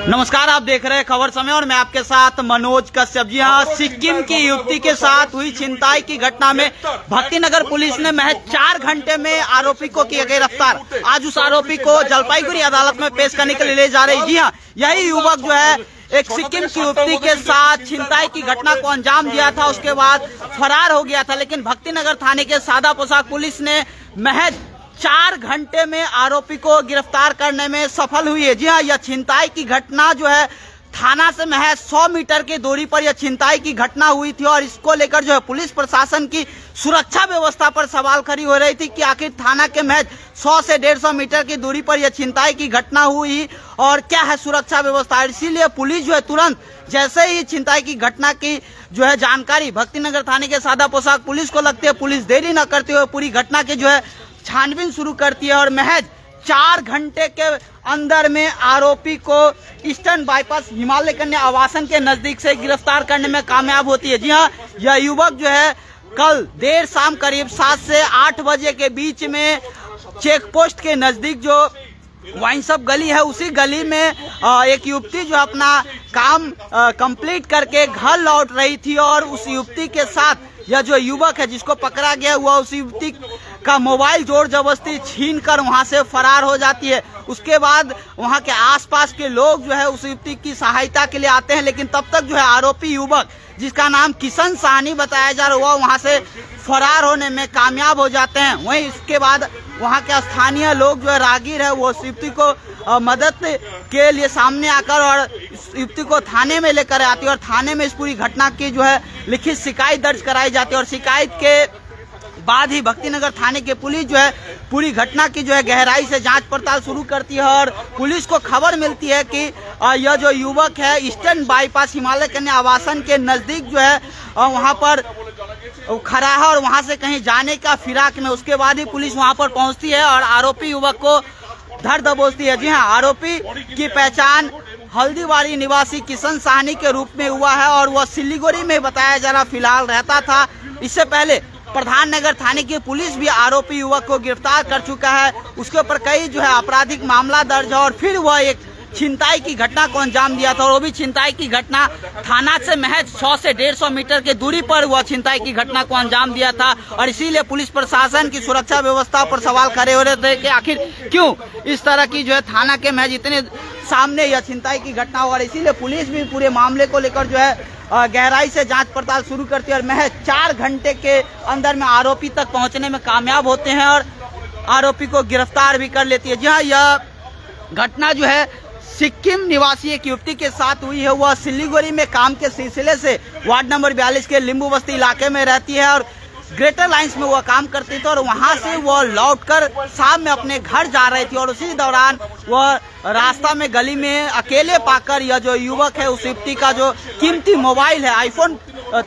नमस्कार, आप देख रहे हैं खबर समय और मैं आपके साथ मनोज कश्यप। जी हाँ, सिक्किम की युवती के साथ हुई छिनताई की घटना में भक्तिनगर पुलिस ने महज 4 घंटे में आरोपी को किया गिरफ्तार। आज उस आरोपी को जलपाईगुड़ी अदालत में पेश करने के लिए ले जा रही। जी हाँ, यही युवक जो है एक सिक्किम की युवती के साथ छिनताई की घटना को अंजाम दिया था, उसके बाद फरार हो गया था। लेकिन भक्तिनगर थाने के सादा पोशाक पुलिस ने महज 4 घंटे में आरोपी को गिरफ्तार करने में सफल हुई है। जी हाँ, यह छिनताई की घटना जो है थाना से महज 100 मीटर की दूरी पर यह छिनताई की घटना हुई थी और इसको लेकर जो है पुलिस प्रशासन की सुरक्षा व्यवस्था पर सवाल खड़ी हो रही थी कि आखिर थाना के महज 100 से 150 मीटर की दूरी पर यह छिनताई की घटना हुई और क्या है सुरक्षा व्यवस्था। इसीलिए पुलिस जो है तुरंत जैसे ही छिनताई की घटना की जो है जानकारी भक्तिनगर थाने के सादा पोशाक पुलिस को लगती है, पुलिस देरी न करते हुए पूरी घटना की जो है छानबीन शुरू करती है और महज 4 घंटे के अंदर में आरोपी को ईस्टर्न बाईपास हिमालय कन्या आवासन के नजदीक से गिरफ्तार करने में कामयाब होती है। जी हाँ, यह युवक जो है कल देर शाम करीब 7 से 8 बजे के बीच में चेक पोस्ट के नजदीक जो वाइन शॉप गली है, उसी गली में एक युवती जो अपना काम कंप्लीट करके घर लौट रही थी और उस युवती के साथ यह जो युवक है जिसको पकड़ा गया हुआ उस युवती का मोबाइल जोर जबरदस्ती छीन कर वहां से फरार हो जाती है। उसके बाद वहां के आसपास के लोग जो है उस युवती की सहायता के लिए आते हैं, लेकिन तब तक जो है आरोपी युवक जिसका नाम किशन साहनी बताया जा रहा है वहां से फरार होने में कामयाब हो जाते हैं। वहीं इसके बाद वहां के स्थानीय लोग जो है राहगीर है वो युवती को मदद के लिए सामने आकर और युवती को थाने में लेकर आती है और थाने में इस पूरी घटना की जो है लिखित शिकायत दर्ज कराई जाती है और शिकायत के बाद ही भक्तिनगर थाने के पुलिस जो है पूरी घटना की जो है गहराई से जांच पड़ताल शुरू करती है और पुलिस को खबर मिलती है कि यह जो युवक है ईस्टर्न बाईपास हिमालय कन्या आवासन के नजदीक जो है वहां पर खड़ा है और वहां से कहीं जाने का फिराक में। उसके बाद ही पुलिस वहां पर पहुंचती है और आरोपी युवक को धर दबोचती है। जी हाँ, आरोपी की पहचान हल्दीबाड़ी निवासी किशन साहनी के रूप में हुआ है और वह सिलीगुड़ी में बताया जा रहा फिलहाल रहता था। इससे पहले प्रधान नगर थाने की पुलिस भी आरोपी युवक को गिरफ्तार कर चुका है। उसके ऊपर कई जो है आपराधिक मामला दर्ज है और फिर वह एक छिनताई की घटना को अंजाम दिया था और वो भी छिनताई की घटना थाना से महज 100 से 150 मीटर की दूरी पर वह छिनताई की घटना को अंजाम दिया था और इसीलिए पुलिस प्रशासन की सुरक्षा व्यवस्था पर सवाल खड़े हो रहे थे कि आखिर क्यों इस तरह की जो है थाना के महज इतने सामने यह छिनताई की घटना हुआ। इसीलिए पुलिस भी पूरे मामले को लेकर जो है गहराई से जांच पड़ताल शुरू करती है और महज 4 घंटे के अंदर में आरोपी तक पहुंचने में कामयाब होते हैं और आरोपी को गिरफ्तार भी कर लेती है। जी हाँ, यह घटना जो है सिक्किम निवासी एक युवती के साथ हुई है। वह सिलीगुड़ी में काम के सिलसिले से वार्ड नंबर 42 के लिंबू बस्ती इलाके में रहती है और ग्रेटर लाइंस में वह काम करती थी और वहां से वह लौटकर शाम में अपने घर जा रही थी और उसी दौरान वह रास्ता में गली में अकेले पाकर यह जो युवक है उस युवती का जो कीमती मोबाइल है आईफोन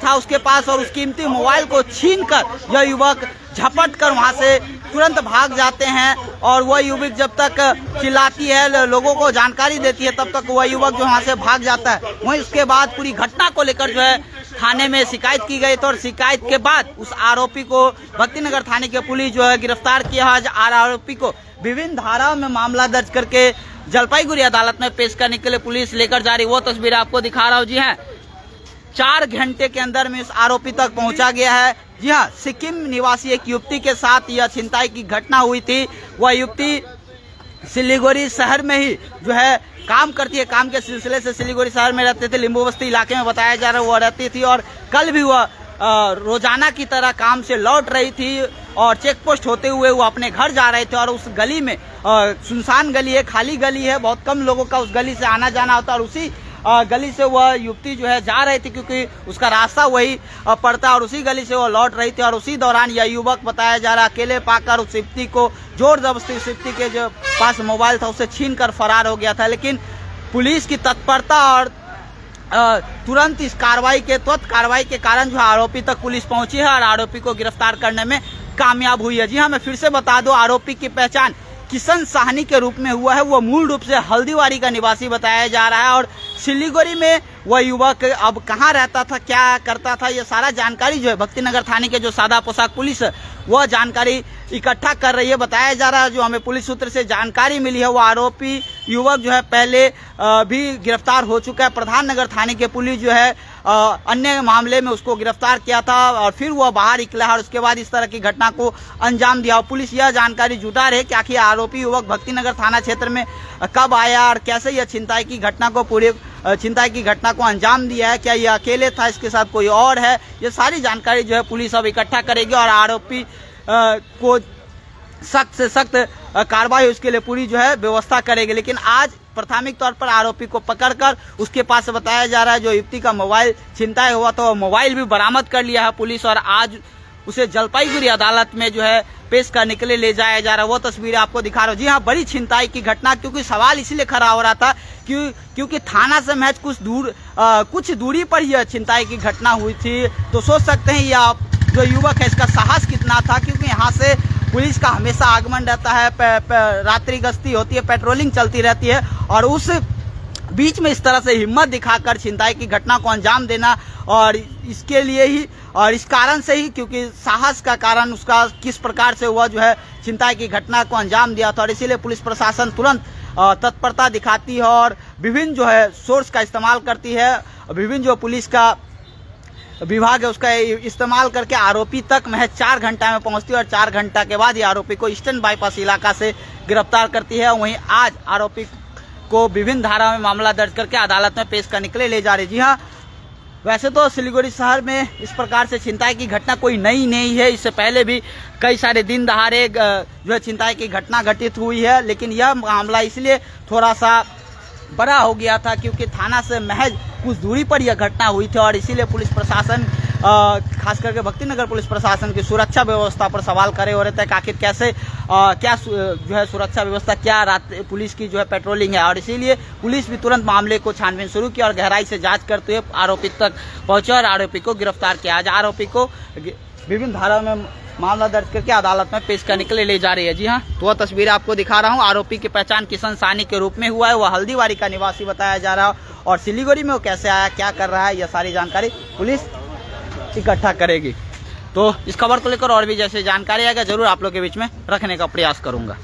था उसके पास और उस कीमती मोबाइल को छीनकर यह युवक झपट कर वहां से तुरंत भाग जाते हैं और वह युवक जब तक चिल्लाती है लोगों को जानकारी देती है तब तक वह युवक जो वहां से भाग जाता है। वहीं उसके बाद पूरी घटना को लेकर जो है थाने में शिकायत की गई थी और शिकायत के बाद उस आरोपी को भक्तिनगर थाने की पुलिस जो है गिरफ्तार किया है। आरोपी को विभिन्न धाराओं में मामला दर्ज करके जलपाईगुड़ी अदालत में पेश करने के लिए पुलिस लेकर जा रही। वो तस्वीर आपको दिखा रहा हूँ। जी हाँ, 4 घंटे के अंदर में इस आरोपी तक पहुंचा गया है। जी हाँ, सिक्किम निवासी एक युवती के साथ यह छिनताई की घटना हुई थी। वह युवती सिलीगुड़ी शहर में ही जो है काम करती है, काम के सिलसिले से सिलीगुड़ी शहर में रहते थे, लिंबू बस्ती इलाके में बताया जा रहा है वो रहती थी और कल भी वह रोजाना की तरह काम से लौट रही थी और चेक पोस्ट होते हुए वो अपने घर जा रहे थे और उस गली में सुनसान गली है, खाली गली है, बहुत कम लोगों का उस गली से आना जाना होता है और उसी गली से वह युवती जो है जा रही थी क्योंकि उसका रास्ता वही पड़ता और उसी गली से वो लौट रही थी और उसी दौरान यह युवक बताया जा रहा अकेले पाकर उस युवती को जोर जबरदस्ती उस युवती के जो पास मोबाइल था उसे छीन कर फरार हो गया था। लेकिन पुलिस की तत्परता और तुरंत इस त्वरित कार्रवाई के कारण जो आरोपी तक पुलिस पहुंची है और आरोपी को गिरफ्तार करने में कामयाब हुई है। जी हाँ, मैं फिर से बता दूं आरोपी की पहचान किशन साहनी के रूप में हुआ है। वह मूल रूप से हल्दीबाड़ी का निवासी बताया जा रहा है और सिलीगुड़ी में वह युवक अब कहाँ रहता था, क्या करता था, ये सारा जानकारी जो है भक्तिनगर थाने के जो सादा पोशाक पुलिस है वह जानकारी इकट्ठा कर रही है। बताया जा रहा है, जो हमें पुलिस सूत्र से जानकारी मिली है, वो आरोपी युवक जो है पहले भी गिरफ्तार हो चुका है। प्रधान नगर थाने के पुलिस जो है अन्य मामले में उसको गिरफ्तार किया था और फिर वह बाहर निकला और उसके बाद इस तरह की घटना को अंजाम दिया। पुलिस यह जानकारी जुटा रही है कि आखिर आरोपी युवक भक्ति नगर थाना क्षेत्र में कब आया और कैसे यह छिनताई की घटना को अंजाम दिया है। क्या यह अकेले था, इसके साथ कोई और है, ये सारी जानकारी जो है पुलिस अब इकट्ठा करेगी और आरोपी को सख्त से सख्त कार्रवाई उसके लिए पूरी जो है व्यवस्था करेगी। लेकिन आज प्राथमिक तौर पर आरोपी को पकड़कर उसके पास से बताया जा रहा है जो युवती का मोबाइल छिनताई हुआ तो मोबाइल भी बरामद कर लिया है पुलिस और आज उसे जलपाईगुड़ी अदालत में जो है पेश करने के लिए ले जाया जा रहा है। वो तस्वीरें आपको दिखा रहा हूँ। जी हाँ, बड़ी छिनताई की घटना, क्योंकि सवाल इसलिए खड़ा हो रहा था क्योंकि थाना से महज कुछ दूरी पर यह छिनताई की घटना हुई थी। तो सोच सकते हैं यह जो युवक है इसका साहस कितना था, क्योंकि यहाँ से पुलिस का हमेशा आगमन रहता है, रात्रि गश्ती होती है, पेट्रोलिंग चलती रहती है और उस बीच में इस तरह से हिम्मत दिखाकर छिनताई की घटना को अंजाम देना और इसके लिए ही और इस कारण से ही, क्योंकि साहस का कारण उसका किस प्रकार से हुआ जो है छिनताई की घटना को अंजाम दिया था और इसीलिए पुलिस प्रशासन तुरंत तत्परता दिखाती है और विभिन्न जो है सोर्स का इस्तेमाल करती है। विभिन्न जो पुलिस का विभाग है उसका इस्तेमाल करके आरोपी तक महज 4 घंटा में पहुंचती है और 4 घंटा के बाद ही आरोपी को ईस्टर्न बाईपास इलाका से गिरफ्तार करती है। वहीं आज आरोपी को विभिन्न धारा में मामला दर्ज करके अदालत में पेश करने के लिए ले जा रही। जी हाँ, वैसे तो सिलीगुड़ी शहर में इस प्रकार से छिनताई की घटना कोई नई नहीं है, इससे पहले भी कई सारे दिन दहाड़े जो है छिनताई की घटना घटित हुई है, लेकिन यह मामला इसलिए थोड़ा सा बड़ा हो गया था क्योंकि थाना से महज कुछ दूरी पर यह घटना हुई थी और इसीलिए पुलिस प्रशासन खास करके भक्ति नगर पुलिस प्रशासन की सुरक्षा व्यवस्था पर सवाल खड़े हो रहे थे कि आखिर कैसे क्या जो है सुरक्षा व्यवस्था, क्या रात पुलिस की जो है पेट्रोलिंग है और इसीलिए पुलिस भी तुरंत मामले को छानबीन शुरू की और गहराई से जांच करते हुए आरोपी तक पहुंचे और आरोपी को गिरफ्तार किया। आज आरोपी को विभिन्न धाराओं में मामला दर्ज करके अदालत में पेश करने के लिए ले जा रही है। जी हाँ, तो वह तस्वीर आपको दिखा रहा हूँ। आरोपी की पहचान किशन सानी के रूप में हुआ है, वह हल्दीवारी का निवासी बताया जा रहा है और सिलीगुड़ी में वो कैसे आया, क्या कर रहा है, यह सारी जानकारी पुलिस इकट्ठा करेगी। तो इस खबर को लेकर और भी जैसे जानकारी आएगा जरूर आप लोग के बीच में रखने का प्रयास करूंगा।